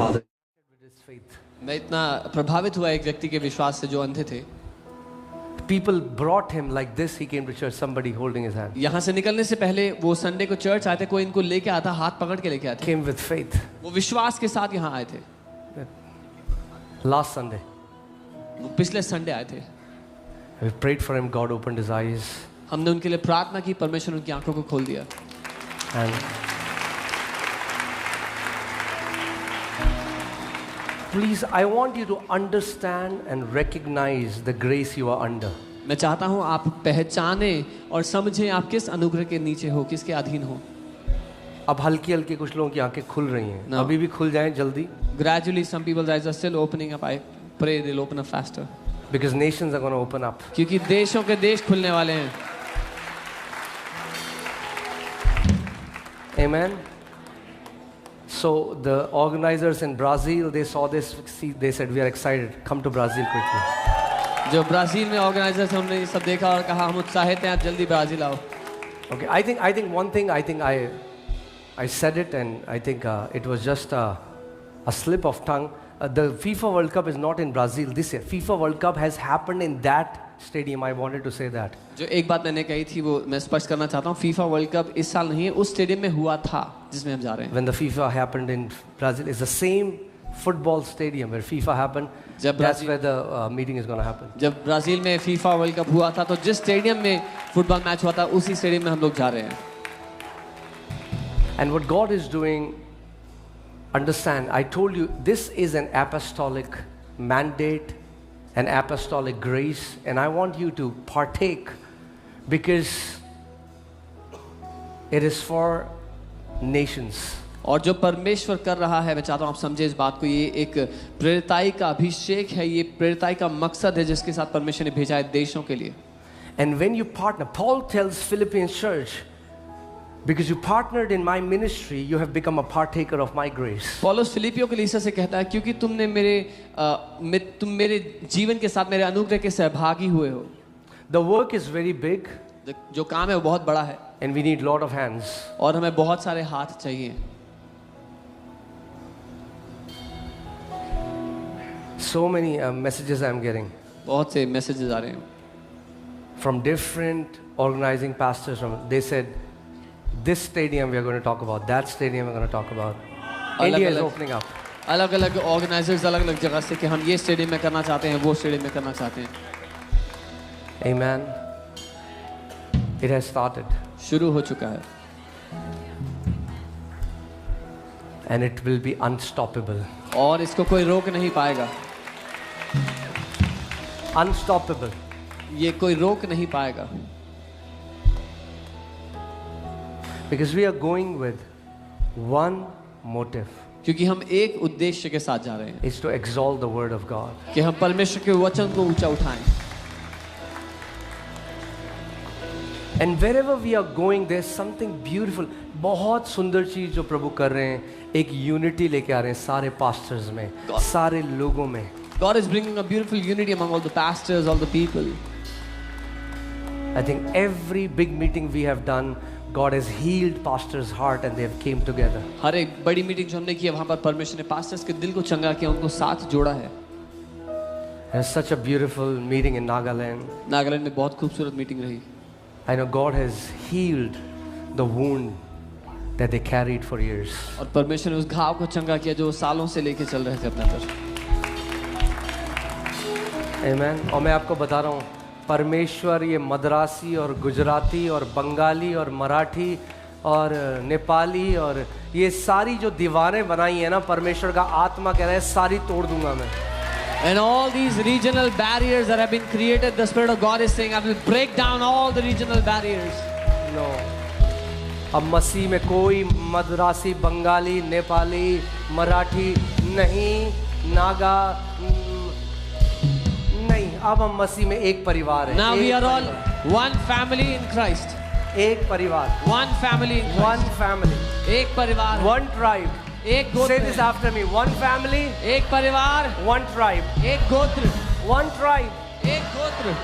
father. with his faith. मैं इतना प्रभावित हुआ एक व्यक्ति के विश्वास से जो अंधे थे. People brought him like this. He came to church. Somebody holding his hand. यहाँ से निकलने से पहले वो संडे को चर्च आए थे, कोई इनको लेके आता, हाथ पकड़ के लेके आए थे. Came with faith. वो विश्वास के साथ यहाँ आए थे. Last Sunday, वो पिछले संडे आए थे. we prayed for him. God opened his eyes. हमने उनके लिए प्रार्थना की, परमेश्वर उनकी आंखों को खोल दिया. And please, I want you to understand and recognize the grace you are under. मैं चाहता हूँ आप पहचाने और समझें आप किस अनुग्रह के नीचे हो, किसके अधीन हो. अब हल्की हल्की कुछ लोगों की आंखें खुल रही हैं. No. अभी भी खुल जाएं जल्दी. Gradually, some people's eyes are still opening up. I pray they'll open up faster. Because nations are going to open up. क्योंकि देशों के देश खुलने वाले हैं. Amen. So the organizers in Brazil, they saw this. See, they said, "We are excited. Come to Brazil quickly." जो Brazil में organisers हैं, हमने ये सब देखा और कहा हम उत्साहित हैं, आप जल्दी ब्राजील आओ. Okay, I think one thing. I said it, and I think it was just a slip of tongue. The FIFA World Cup is not in Brazil this year. FIFA World Cup has happened in that stadium. I wanted to say that. जो एक बात मैंने कही थी वो मैं स्पष्ट करना चाहता हूँ. फीफा वर्ल्ड कप इस साल नहीं है, उस स्टेडियम में हुआ था जिसमें हम जा रहे हैं. When the FIFA happened in Brazil, it's the same football stadium where FIFA happened. That's where the meeting is going to happen. जब ब्राजील में फीफा वर्ल्ड कप हुआ था तो जिस स्टेडियम में फुटबॉल मैच हुआ था उसी स्टेडियम में हम लोग जा रहे हैं. And what God is doing, understand, I told you, this is an apostolic mandate, an apostolic grace, and I want you to partake because it is for nations. और जो परमेश्वर कर रहा है, मैं चाहता हूँ आप समझे इस बात को. ये एक प्रेरिताई का अभिषेक है, ये प्रेरिताई का मकसद है जिसके साथ परमेश्वर ने भेजा है देशों के लिए. And when you partner, Paul tells Philippians church, because you partnered in my ministry, you have become a partaker of my grace. पौलुस फिलिपियों के लिए से कहता है क्योंकि तुम मेरे जीवन के साथ मेरे अनुग्रह के सहभागी हुए हो. The work is very big. जो काम है वो बहुत बड़ा है. And we need lot of hands. और हमें बहुत सारे हाथ चाहिए. So many messages I am getting. बहुत से मैसेजेस आ रहे हैं. From different organizing pastors. They said, this stadium we are going to talk about. That stadium we are going to talk about. India is opening up. अलग-अलग organisers अलग-अलग जगह से कि हम ये स्टेडियम में करना चाहते हैं, वो स्टेडियम में करना चाहते हैं. Amen. It has started. शुरू हो चुका है. And it will be unstoppable. और इसको कोई रोक नहीं पाएगा. Unstoppable. ये कोई रोक नहीं पाएगा. Because we are going with one motive. क्योंकि हम एक उद्देश्य के साथ जा रहे हैं. Is to exalt the word of God. कि हम परमेश्वर के वचन को ऊंचा उठाएं. And wherever we are going, there's something beautiful. बहुत सुंदर चीज जो प्रभु कर रहे हैं. एक यूनिटी लेके आ रहे हैं सारे पास्टर्स में, सारे लोगों में. God is bringing a beautiful unity among all the pastors, all the people. I think every big meeting we have done, God has healed pastors' heart and they have came together. हर एक बड़ी meeting जो हमने की वहाँ पर परमेश्वर ने pastors के दिल को चंगा किया, उनको साथ जोड़ा है. There's such a beautiful meeting in Nagaland. Nagaland में बहुत खूबसूरत मीटिंग रही. I know God has healed the wound that they carried for years. और परमेश्वर ने उस घाव को चंगा किया जो सालों से लेके चल रहे थे अपने अंदर. Amen. और मैं आपको बता रहा हूँ, परमेश्वर ये मद्रासी और गुजराती और बंगाली और मराठी और नेपाली और ये सारी जो दीवारें बनाई हैं ना, परमेश्वर का आत्मा कह रहा है सारी तोड़ दूंगा मैं. And all these regional barriers that have been created, the Spirit of God is saying, I will break down all the regional barriers. No. अब मसीह में कोई मद्रासी, बंगाली, नेपाली, मराठी नहीं, नागा नहीं. अब हम मसीह में एक परिवार है. Now we are all one family in Christ. एक परिवार. One family in Christ. One family. एक परिवार. One tribe. एक गोत्र. Say this after me. One family. एक परिवार. One tribe. एक गोत्र. One tribe. एक गोत्र.